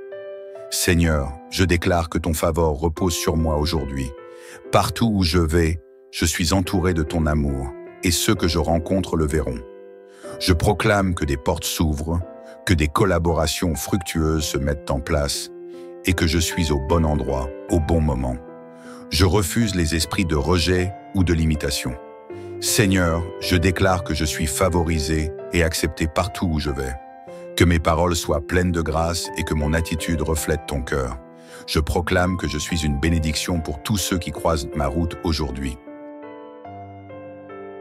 Seigneur, je déclare que ton favor repose sur moi aujourd'hui. Partout où je vais, je suis entouré de ton amour, et ceux que je rencontre le verront. Je proclame que des portes s'ouvrent, que des collaborations fructueuses se mettent en place, et que je suis au bon endroit, au bon moment. Je refuse les esprits de rejet ou de limitation. Seigneur, je déclare que je suis favorisé et accepté partout où je vais. Que mes paroles soient pleines de grâce et que mon attitude reflète ton cœur. Je proclame que je suis une bénédiction pour tous ceux qui croisent ma route aujourd'hui.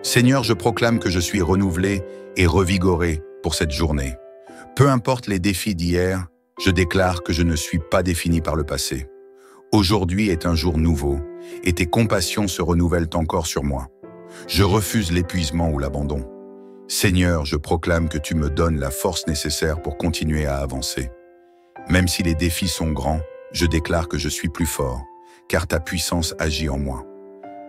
Seigneur, je proclame que je suis renouvelé et revigoré pour cette journée. Peu importe les défis d'hier, je déclare que je ne suis pas défini par le passé. Aujourd'hui est un jour nouveau et tes compassions se renouvellent encore sur moi. Je refuse l'épuisement ou l'abandon. Seigneur, je proclame que tu me donnes la force nécessaire pour continuer à avancer. Même si les défis sont grands, je déclare que je suis plus fort, car ta puissance agit en moi.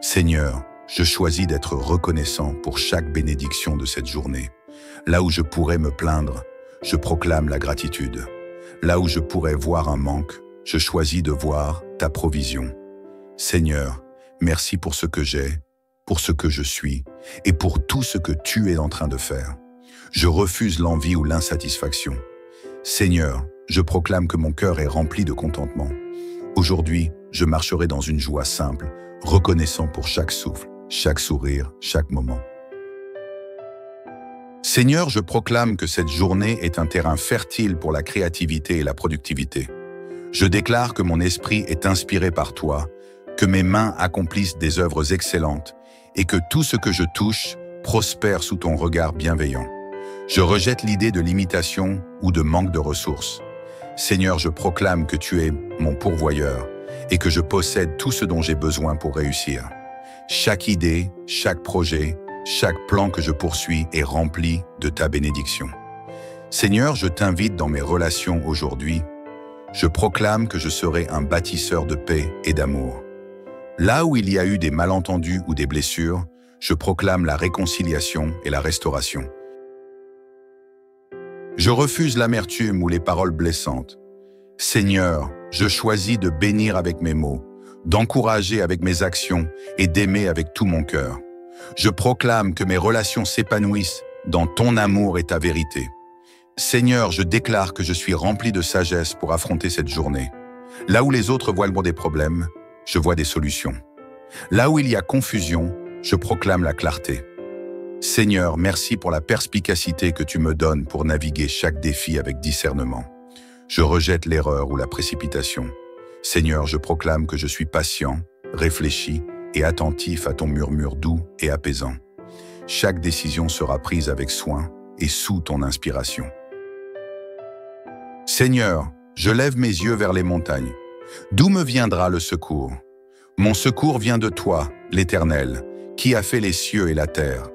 Seigneur, je choisis d'être reconnaissant pour chaque bénédiction de cette journée. Là où je pourrais me plaindre, je proclame la gratitude. Là où je pourrais voir un manque, je choisis de voir ta provision. Seigneur, merci pour ce que j'ai, pour ce que je suis et pour tout ce que tu es en train de faire. Je refuse l'envie ou l'insatisfaction. Seigneur, je proclame que mon cœur est rempli de contentement. Aujourd'hui, je marcherai dans une joie simple, reconnaissant pour chaque souffle, chaque sourire, chaque moment. Seigneur, je proclame que cette journée est un terrain fertile pour la créativité et la productivité. Je déclare que mon esprit est inspiré par toi, que mes mains accomplissent des œuvres excellentes et que tout ce que je touche prospère sous ton regard bienveillant. Je rejette l'idée de limitation ou de manque de ressources. Seigneur, je proclame que tu es mon pourvoyeur et que je possède tout ce dont j'ai besoin pour réussir. Chaque idée, chaque projet, chaque plan que je poursuis est rempli de ta bénédiction. Seigneur, je t'invite dans mes relations aujourd'hui. Je proclame que je serai un bâtisseur de paix et d'amour. Là où il y a eu des malentendus ou des blessures, je proclame la réconciliation et la restauration. Je refuse l'amertume ou les paroles blessantes. Seigneur, je choisis de bénir avec mes mots, d'encourager avec mes actions et d'aimer avec tout mon cœur. Je proclame que mes relations s'épanouissent dans ton amour et ta vérité. Seigneur, je déclare que je suis rempli de sagesse pour affronter cette journée. Là où les autres voient des problèmes, je vois des solutions. Là où il y a confusion, je proclame la clarté. Seigneur, merci pour la perspicacité que tu me donnes pour naviguer chaque défi avec discernement. Je rejette l'erreur ou la précipitation. Seigneur, je proclame que je suis patient, réfléchi et attentif à ton murmure doux et apaisant. Chaque décision sera prise avec soin et sous ton inspiration. Seigneur, je lève mes yeux vers les montagnes. D'où me viendra le secours? Mon secours vient de toi, l'Éternel, qui a fait les cieux et la terre.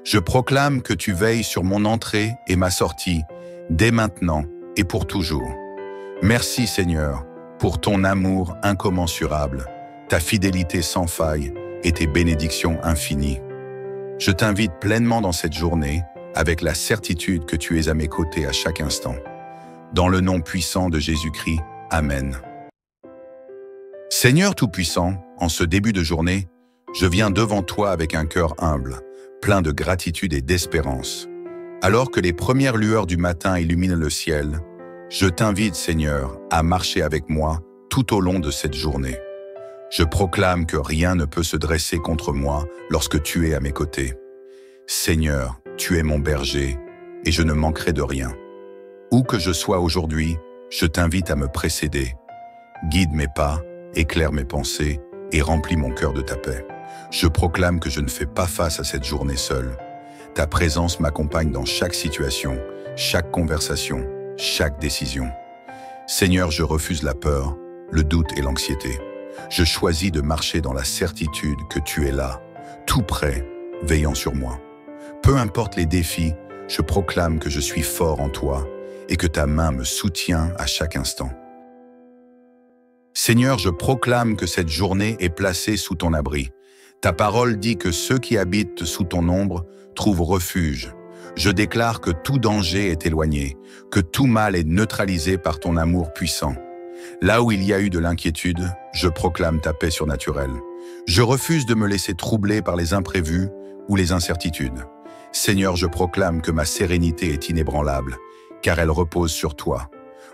Je proclame que tu veilles sur mon entrée et ma sortie, dès maintenant et pour toujours. Merci Seigneur, pour ton amour incommensurable, ta fidélité sans faille et tes bénédictions infinies. Je t'invite pleinement dans cette journée, avec la certitude que tu es à mes côtés à chaque instant. Dans le nom puissant de Jésus-Christ, Amen. Seigneur Tout-Puissant, en ce début de journée, je viens devant toi avec un cœur humble, plein de gratitude et d'espérance. Alors que les premières lueurs du matin illuminent le ciel, je t'invite, Seigneur, à marcher avec moi tout au long de cette journée. Je proclame que rien ne peut se dresser contre moi lorsque tu es à mes côtés. Seigneur, tu es mon berger et je ne manquerai de rien. Où que je sois aujourd'hui, je t'invite à me précéder. Guide mes pas, éclaire mes pensées et remplis mon cœur de ta paix. Je proclame que je ne fais pas face à cette journée seule. Ta présence m'accompagne dans chaque situation, chaque conversation, chaque décision. Seigneur, je refuse la peur, le doute et l'anxiété. Je choisis de marcher dans la certitude que tu es là, tout près, veillant sur moi. Peu importe les défis, je proclame que je suis fort en toi et que ta main me soutient à chaque instant. Seigneur, je proclame que cette journée est placée sous ton abri. Ta parole dit que ceux qui habitent sous ton ombre trouvent refuge. Je déclare que tout danger est éloigné, que tout mal est neutralisé par ton amour puissant. Là où il y a eu de l'inquiétude, je proclame ta paix surnaturelle. Je refuse de me laisser troubler par les imprévus ou les incertitudes. Seigneur, je proclame que ma sérénité est inébranlable, car elle repose sur toi.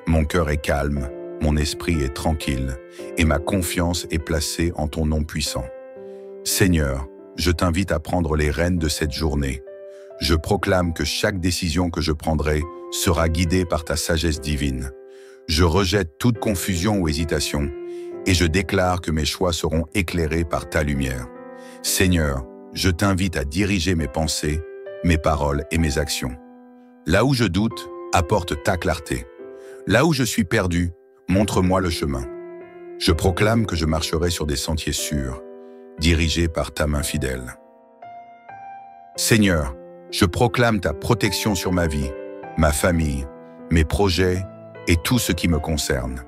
Mon cœur est calme, mon esprit est tranquille, et ma confiance est placée en ton nom puissant. Seigneur, je t'invite à prendre les rênes de cette journée. Je proclame que chaque décision que je prendrai sera guidée par ta sagesse divine. Je rejette toute confusion ou hésitation, et je déclare que mes choix seront éclairés par ta lumière. Seigneur, je t'invite à diriger mes pensées, mes paroles et mes actions. Là où je doute, apporte ta clarté. Là où je suis perdu, montre-moi le chemin. Je proclame que je marcherai sur des sentiers sûrs, dirigés par ta main fidèle. Seigneur, je proclame ta protection sur ma vie, ma famille, mes projets et tout ce qui me concerne.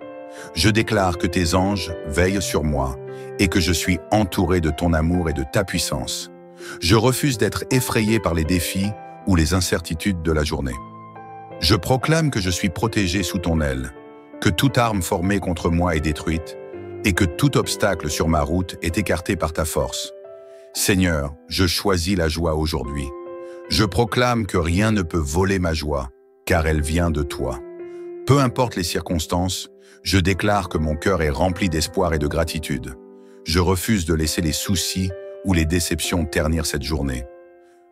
Je déclare que tes anges veillent sur moi et que je suis entouré de ton amour et de ta puissance. Je refuse d'être effrayé par les défis ou les incertitudes de la journée. Je proclame que je suis protégé sous ton aile, que toute arme formée contre moi est détruite et que tout obstacle sur ma route est écarté par ta force. Seigneur, je choisis la joie aujourd'hui. Je proclame que rien ne peut voler ma joie, car elle vient de toi. Peu importe les circonstances, je déclare que mon cœur est rempli d'espoir et de gratitude. Je refuse de laisser les soucis ou les déceptions ternir cette journée.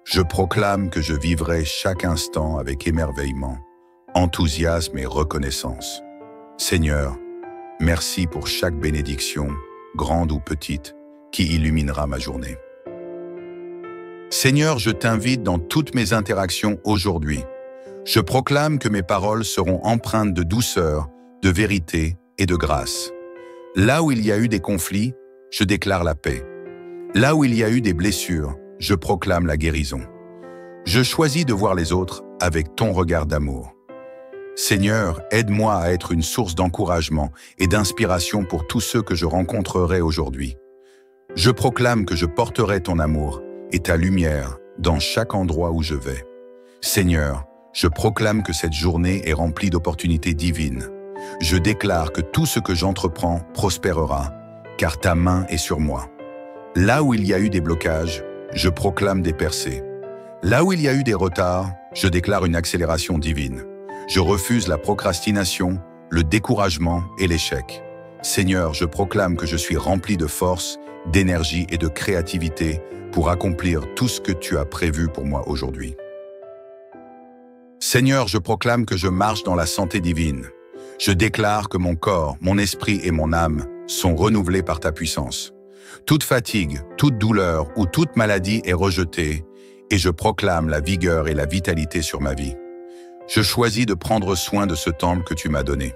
Je proclame que je vivrai chaque instant avec émerveillement, enthousiasme et reconnaissance. Seigneur, merci pour chaque bénédiction, grande ou petite, qui illuminera ma journée. Seigneur, je t'invite dans toutes mes interactions aujourd'hui. Je proclame que mes paroles seront empreintes de douceur, de vérité et de grâce. Là où il y a eu des conflits, je déclare la paix. Là où il y a eu des blessures, je proclame la guérison. Je choisis de voir les autres avec ton regard d'amour. Seigneur, aide-moi à être une source d'encouragement et d'inspiration pour tous ceux que je rencontrerai aujourd'hui. Je proclame que je porterai ton amour et ta lumière dans chaque endroit où je vais. Seigneur, je proclame que cette journée est remplie d'opportunités divines. Je déclare que tout ce que j'entreprends prospérera, car ta main est sur moi. Là où il y a eu des blocages, je proclame des percées. Là où il y a eu des retards, je déclare une accélération divine. Je refuse la procrastination, le découragement et l'échec. Seigneur, je proclame que je suis rempli de force, d'énergie et de créativité pour accomplir tout ce que tu as prévu pour moi aujourd'hui. Seigneur, je proclame que je marche dans la santé divine. Je déclare que mon corps, mon esprit et mon âme sont renouvelés par ta puissance. Toute fatigue, toute douleur ou toute maladie est rejetée et je proclame la vigueur et la vitalité sur ma vie. Je choisis de prendre soin de ce temple que tu m'as donné.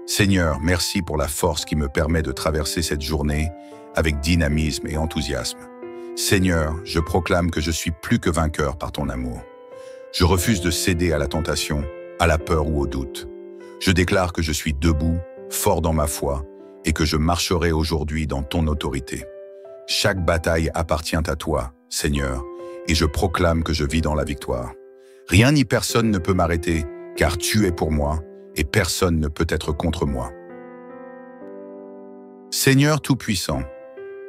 Seigneur, merci pour la force qui me permet de traverser cette journée avec dynamisme et enthousiasme. Seigneur, je proclame que je suis plus que vainqueur par ton amour. Je refuse de céder à la tentation, à la peur ou au doute. Je déclare que je suis debout, fort dans ma foi, et que je marcherai aujourd'hui dans ton autorité. Chaque bataille appartient à toi, Seigneur, et je proclame que je vis dans la victoire. Rien ni personne ne peut m'arrêter, car tu es pour moi, et personne ne peut être contre moi. Seigneur Tout-Puissant,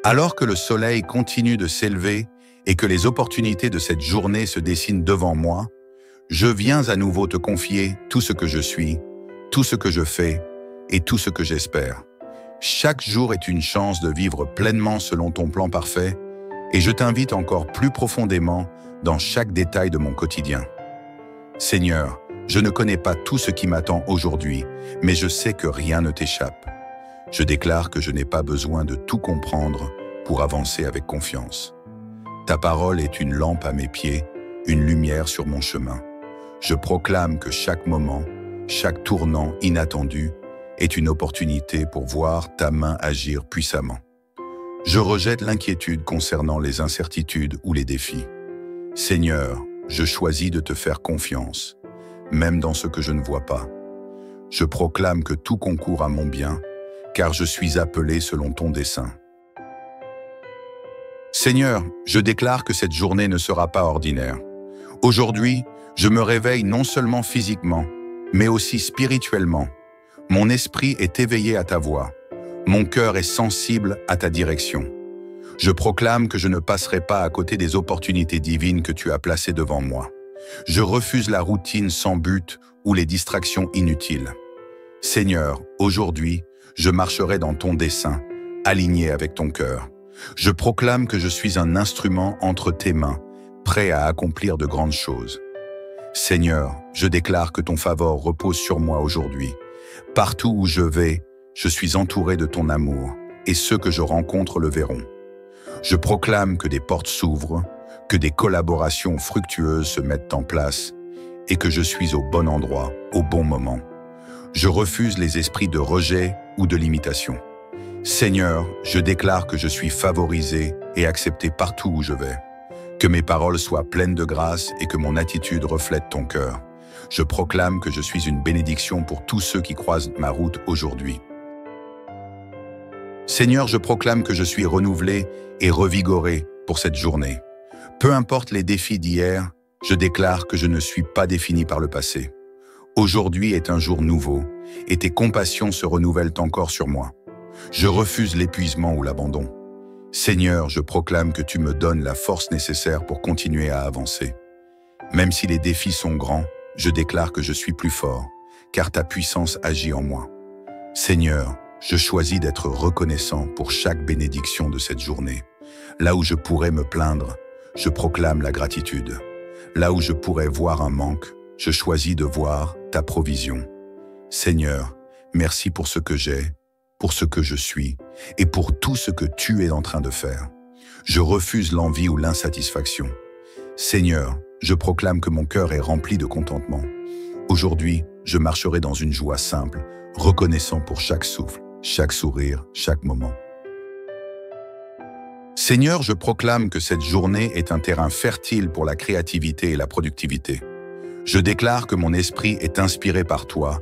alors que le soleil continue de s'élever et que les opportunités de cette journée se dessinent devant moi, je viens à nouveau te confier tout ce que je suis, tout ce que je fais et tout ce que j'espère. Chaque jour est une chance de vivre pleinement selon ton plan parfait et je t'invite encore plus profondément dans chaque détail de mon quotidien. Seigneur, je ne connais pas tout ce qui m'attend aujourd'hui, mais je sais que rien ne t'échappe. Je déclare que je n'ai pas besoin de tout comprendre pour avancer avec confiance. Ta parole est une lampe à mes pieds, une lumière sur mon chemin. Je proclame que chaque moment, chaque tournant inattendu est une opportunité pour voir ta main agir puissamment. Je rejette l'inquiétude concernant les incertitudes ou les défis. Seigneur, je choisis de te faire confiance, même dans ce que je ne vois pas. Je proclame que tout concourt à mon bien, car je suis appelé selon ton dessein. Seigneur, je déclare que cette journée ne sera pas ordinaire. Aujourd'hui, je me réveille non seulement physiquement, mais aussi spirituellement. Mon esprit est éveillé à ta voix. Mon cœur est sensible à ta direction. Je proclame que je ne passerai pas à côté des opportunités divines que tu as placées devant moi. Je refuse la routine sans but ou les distractions inutiles. Seigneur, aujourd'hui, je marcherai dans ton dessein, aligné avec ton cœur. Je proclame que je suis un instrument entre tes mains, prêt à accomplir de grandes choses. Seigneur, je déclare que ton favor repose sur moi aujourd'hui. Partout où je vais, je suis entouré de ton amour, et ceux que je rencontre le verront. Je proclame que des portes s'ouvrent, que des collaborations fructueuses se mettent en place, et que je suis au bon endroit, au bon moment. Je refuse les esprits de rejet ou de limitation. Seigneur, je déclare que je suis favorisé et accepté partout où je vais. Que mes paroles soient pleines de grâce et que mon attitude reflète ton cœur. Je proclame que je suis une bénédiction pour tous ceux qui croisent ma route aujourd'hui. Seigneur, je proclame que je suis renouvelé et revigoré pour cette journée. Peu importe les défis d'hier, je déclare que je ne suis pas défini par le passé. Aujourd'hui est un jour nouveau et tes compassions se renouvellent encore sur moi. Je refuse l'épuisement ou l'abandon. Seigneur, je proclame que tu me donnes la force nécessaire pour continuer à avancer. Même si les défis sont grands, je déclare que je suis plus fort, car ta puissance agit en moi. Seigneur, je choisis d'être reconnaissant pour chaque bénédiction de cette journée. Là où je pourrais me plaindre, je proclame la gratitude. Là où je pourrais voir un manque, je choisis de voir ta provision. Seigneur, merci pour ce que j'ai, pour ce que je suis et pour tout ce que tu es en train de faire. Je refuse l'envie ou l'insatisfaction. Seigneur, je proclame que mon cœur est rempli de contentement, Aujourd'hui, je marcherai dans une joie simple, reconnaissant pour chaque souffle, chaque sourire, chaque moment. Seigneur, je proclame que cette journée est un terrain fertile pour la créativité et la productivité. Je déclare que mon esprit est inspiré par toi,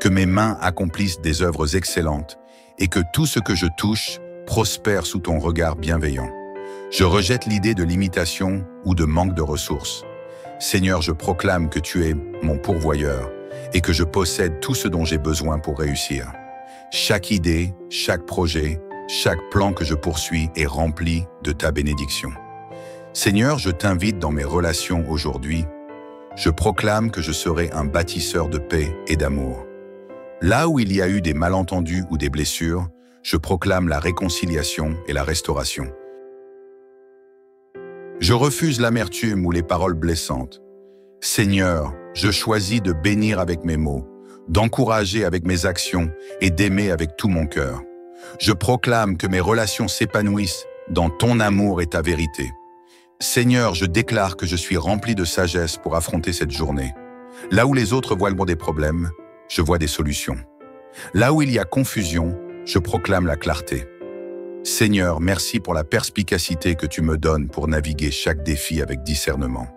que mes mains accomplissent des œuvres excellentes et que tout ce que je touche prospère sous ton regard bienveillant. Je rejette l'idée de limitation ou de manque de ressources. Seigneur, je proclame que tu es mon pourvoyeur et que je possède tout ce dont j'ai besoin pour réussir. Chaque idée, chaque projet, chaque plan que je poursuis est rempli de ta bénédiction. Seigneur, je t'invite dans mes relations aujourd'hui. Je proclame que je serai un bâtisseur de paix et d'amour. Là où il y a eu des malentendus ou des blessures, je proclame la réconciliation et la restauration. Je refuse l'amertume ou les paroles blessantes. Seigneur, je choisis de bénir avec mes mots, d'encourager avec mes actions et d'aimer avec tout mon cœur. Je proclame que mes relations s'épanouissent dans ton amour et ta vérité. Seigneur, je déclare que je suis rempli de sagesse pour affronter cette journée. Là où les autres voient des problèmes, je vois des solutions. Là où il y a confusion, je proclame la clarté. Seigneur, merci pour la perspicacité que tu me donnes pour naviguer chaque défi avec discernement.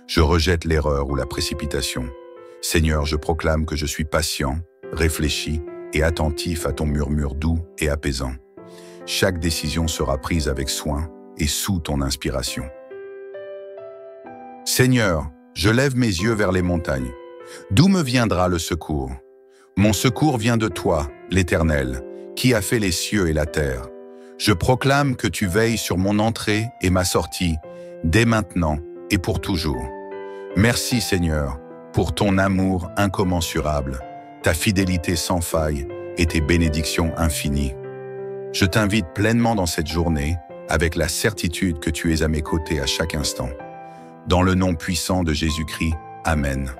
Je rejette l'erreur ou la précipitation. Seigneur, je proclame que je suis patient, réfléchi et attentif à ton murmure doux et apaisant. Chaque décision sera prise avec soin et sous ton inspiration. Seigneur, je lève mes yeux vers les montagnes. D'où me viendra le secours? Mon secours vient de toi, l'Éternel, qui a fait les cieux et la terre. Je proclame que tu veilles sur mon entrée et ma sortie, dès maintenant et pour toujours. Merci Seigneur, pour ton amour incommensurable, ta fidélité sans faille et tes bénédictions infinies. Je t'invite pleinement dans cette journée, avec la certitude que tu es à mes côtés à chaque instant. Dans le nom puissant de Jésus-Christ, Amen.